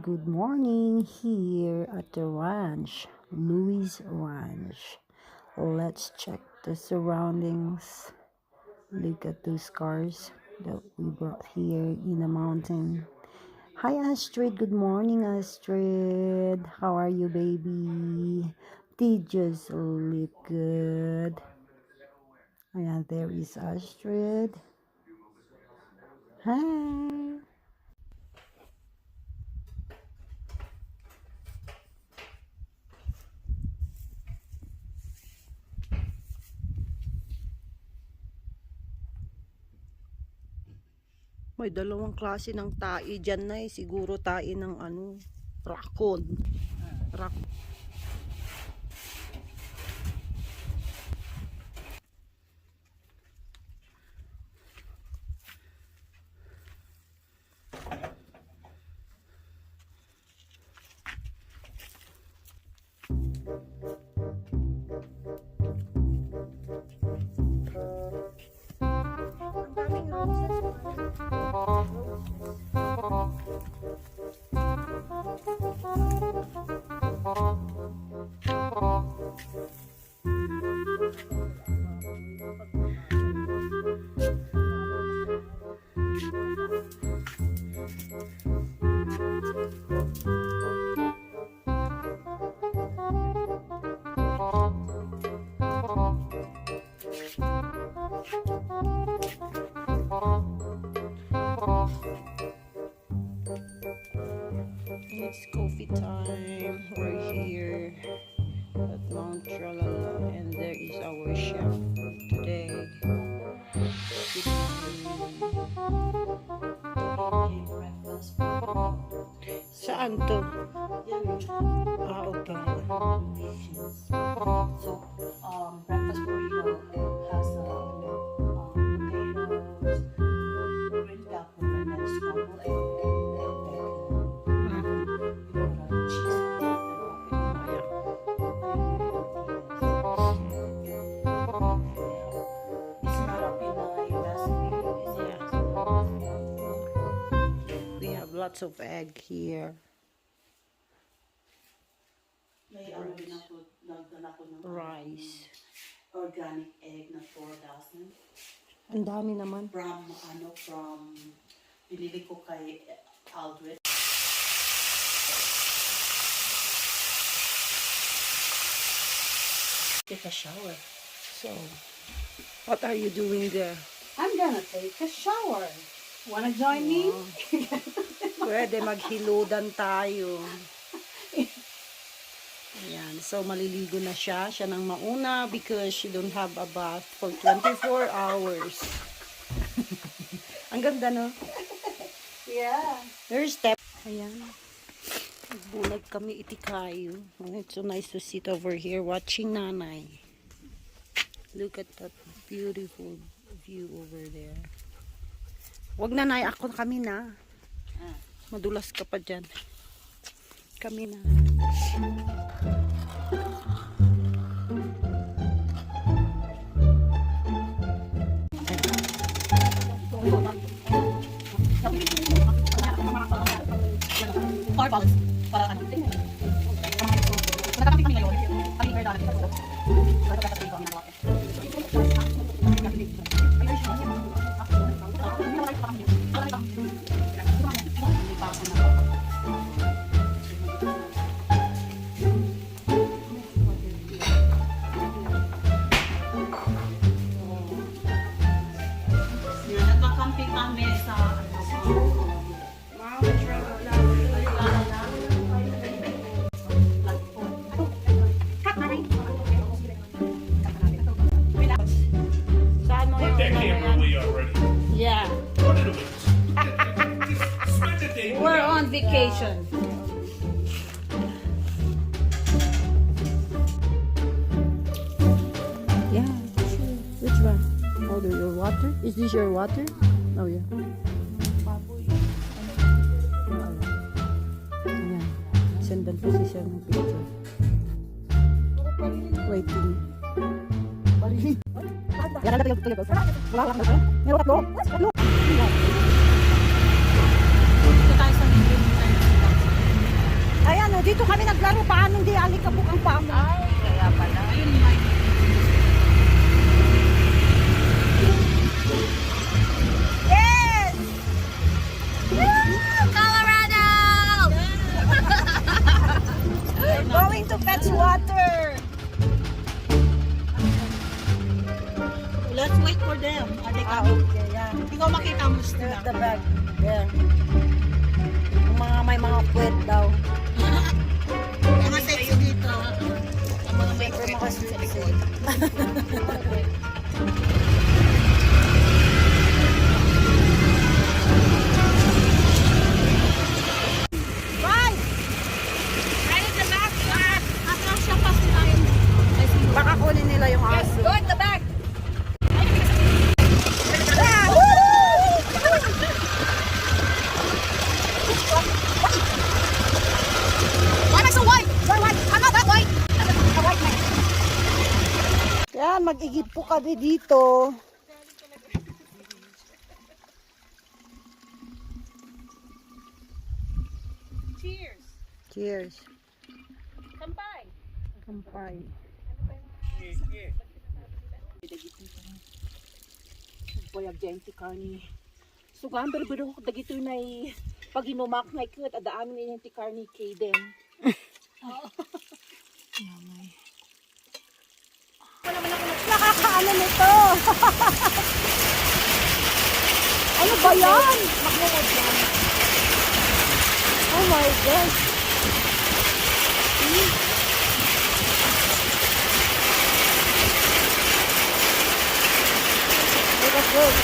good morning here at the ranch, Louis Ranch. Let's check the surroundings. Look at those cars that we brought here in the mountain. Hi Astrid, good morning Astrid. How are you, baby? They just look good. Ayan, there is Astrid. Hi. May dalawang klase ng tae dyan na siguro tae ng raccoon. It's coffee time. We're here at Mount Tralala, and there is our chef for today. Saan to? Okay. So, breakfast burrito has potatoes, green pepper, and then scrambled egg, cheese, it's not a Pinoy recipe, is it? We have lots of egg here. May nagdala ko ng Rice. organic egg na 4 dozen. Ang dami naman. From pinili ko kay Aldrich. Take a shower. So, what are you doing there? I'm gonna take a shower. Wanna join me? Pwede maghiludan tayo. Ayan. So, maliligo na siya. Siya nang mauna because she don't have a bath for 24 hours. Ang ganda, no? Yeah. There's step. Ayan. Bulag kami itikayo. It's so nice to sit over here watching nanay. Look at that beautiful view over there. Wag nanay, kami na. Madulas ka pa dyan. Kami na. Para ano? Nagkakapi kami ngayon. Kami ni Bernardo. Nagkakapi kami ng laki. Nagkakamping kami sa That camera we already. Yeah. What did we just spend the day. We're on vacation. Yeah, sure. Which one? Oh, your water? Is this your water? Oh, yeah. Ayan. Sendan po si siya ng picture. Waiting. Wala ka tayo. Wala ka tayo. Meron tatlo. Tatlo. Dito tayo sa medium tayo. dito kami naglaro. Paano hindi alikabok ang paa mo? Ay, kaya pala. Yes! Colorado! Going to fetch water. Let's wait for them. Are they Ah, coming? okay, yeah. Hindi ko makita mo There's sila. the bag. There. Yung mga may mga puwet daw. Mga sexy dito. Ang mga may Siyempre mga sa likod. sweet. Bye! Right at the back. Atras siya pa sila yun. Baka kunin nila yung aso. Go at the back. Ah, woo! Why am I so white? So white. I'm not that white. A white man. Yan, mag-igip po kami dito. Cheers. Cheers. Kampay. Kampay. Boyag gente karni. Sugan berbero dagito na pag inumak na ikot adaan ni gente karni Kaden. Nakakaano nito? Ano ba yan? Oh my gosh. Look at this.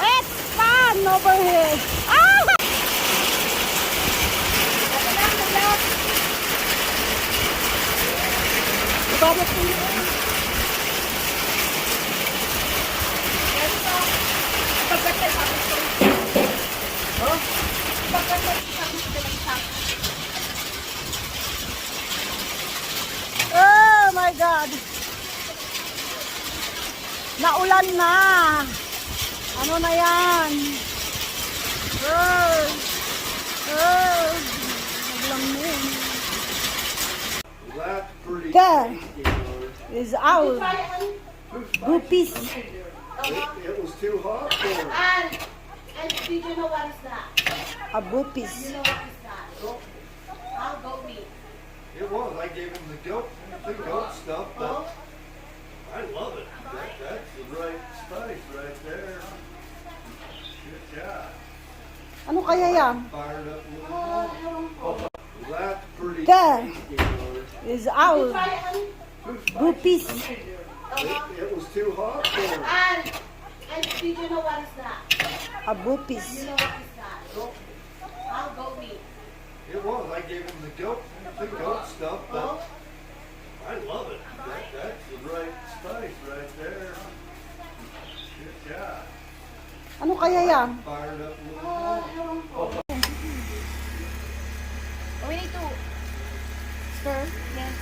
It's fun over here. Ah! Bakit Oh my God! Naulan na! Ano na yan? Oh! Oh! Naglang na yun. That's pretty There tasty, Lord. is our groupies. It was too hot for him. And did you know what is that? A groupies. You know what is that? How goat meat. It was. I gave him the goat stuff, but I love it. That's the right spice right there. Good job. Ano kaya yan? Fired up a little more. That's pretty There tasty, Lord. is our groupies. It was too hot for him. And did you know what is that? A groupies. You know what is that? How goat meat. It was. I gave him the goat stuff, but I love it. That's the right spice right there. Good job. Ano kaya yan? Fired up a little more. We need to stir. Yes.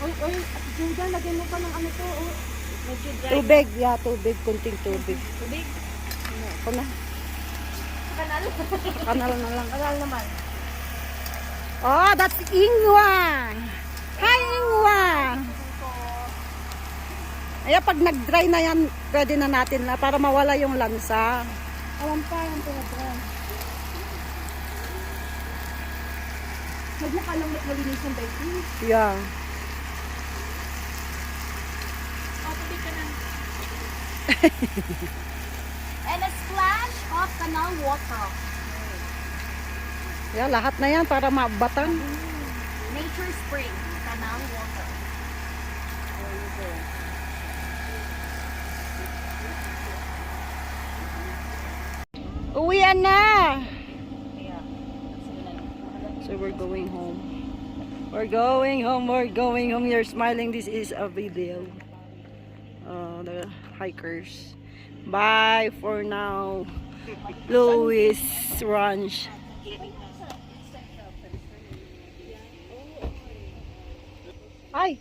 Oy, Judah, lagyan mo pa ng ano to. Oh. Medyo dry. Tubig. Yeah, tubig. Kunting tubig. Tubig. Ako na. Kanal. Kanal na lang. Kanal naman. Oh, that's Ingwa. Hi, Ingwa. Ayan, pag nag-dry na yan, pwede na natin na para mawala yung lansa. Alam pa yung pinag-dry. Huwag mo kalang malinis yung baking. Yeah. Tubig ka na. And a splash of canal water. Yeah, lahat na yan para mabatan. Nature spring. Canal water. There you go. Uwian na! Yeah. So we're going home. We're going home. We're going home. You're smiling. This is a video. The hikers. Bye for now. Louis Ranch. Ay!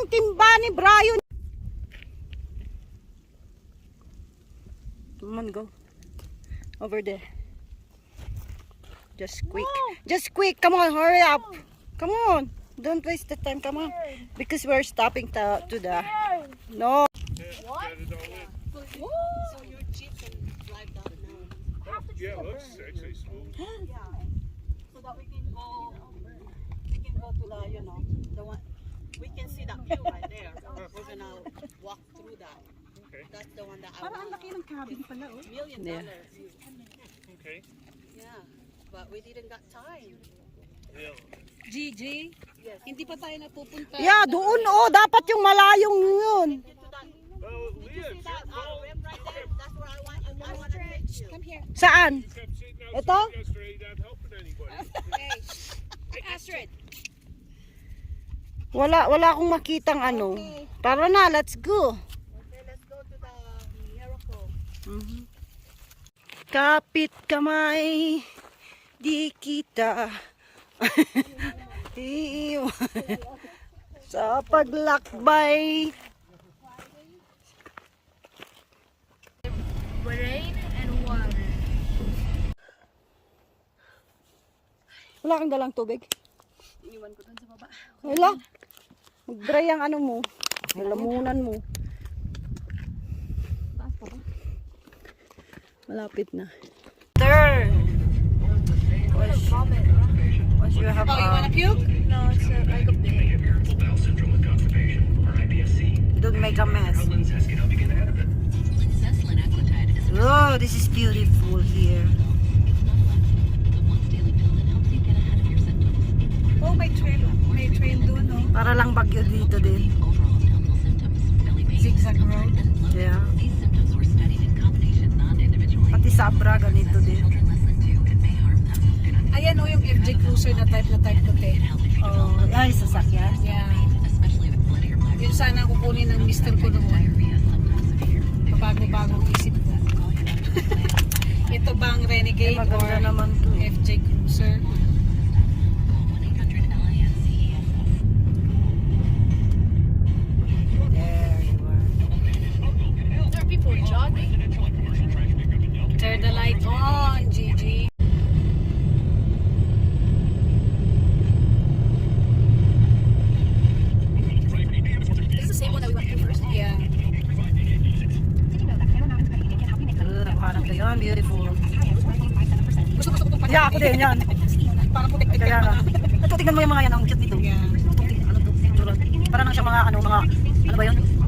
ang timba ni Brian. Come on, go. Over there. Just quick. Just quick. Come on, hurry up. Come on. Don't waste the time. Come on. Because we're stopping to the... No. So your jeep can drive down now. Yeah, it looks actually smooth. So that we can go to the, you know, the one, we can see that view right there. We're gonna walk through that. Okay. That's the one that I want. Laki ng cabin pala, oh. $1 million view. Okay. Yeah, but we didn't got time. Yeah. Gigi, hindi pa tayo napupunta. Yeah, doon oh. Dapat yung malayong yun. Well, Leah, See that rim right there? That's where I want to take you. Come here. Saan? kept sitting Ito? outside yesterday, not helping anybody. Hey, Astrid. Wala akong makitang ano. Tara na, let's go. Okay, let's go to the miracle. Kapit kamay, di kita iiwan sa paglakbay. Rain and water. Wala kang dalang tubig? Iniwan ko dun sa baba. Wala. Mag-dry ang ano mo. Lamunan mo. Malapit na. Turn! Once you have Oh, you wanna puke? No, it's like a big. don't make a mess. Oh, this is beautiful here. Oh, may trail doon, no? Para lang bagyo dito din. Zigzag road. Yeah. Pati Sabra ganito din. Ayan o yung FJ Cruiser na type puti. Oh, ay sasakyan. Yeah. Yun sana kukunin ng mister ko noon. Bago-bagong isip ko. Ito bang Renegade Maganda or naman to. FJ Cruiser? There you are. There are people jogging. Turn the light on, Gigi. This is the same one that we went to first. Yeah. Nakuhanap ko yun. Beautiful. Gusto ko itong Yeah, ako din yan. parang putik-tik. Kaya nga. Ito, tingnan mo yung mga yan. Ang cute nito. Yeah. Ano to? Para nang siya mga, ano ba yun?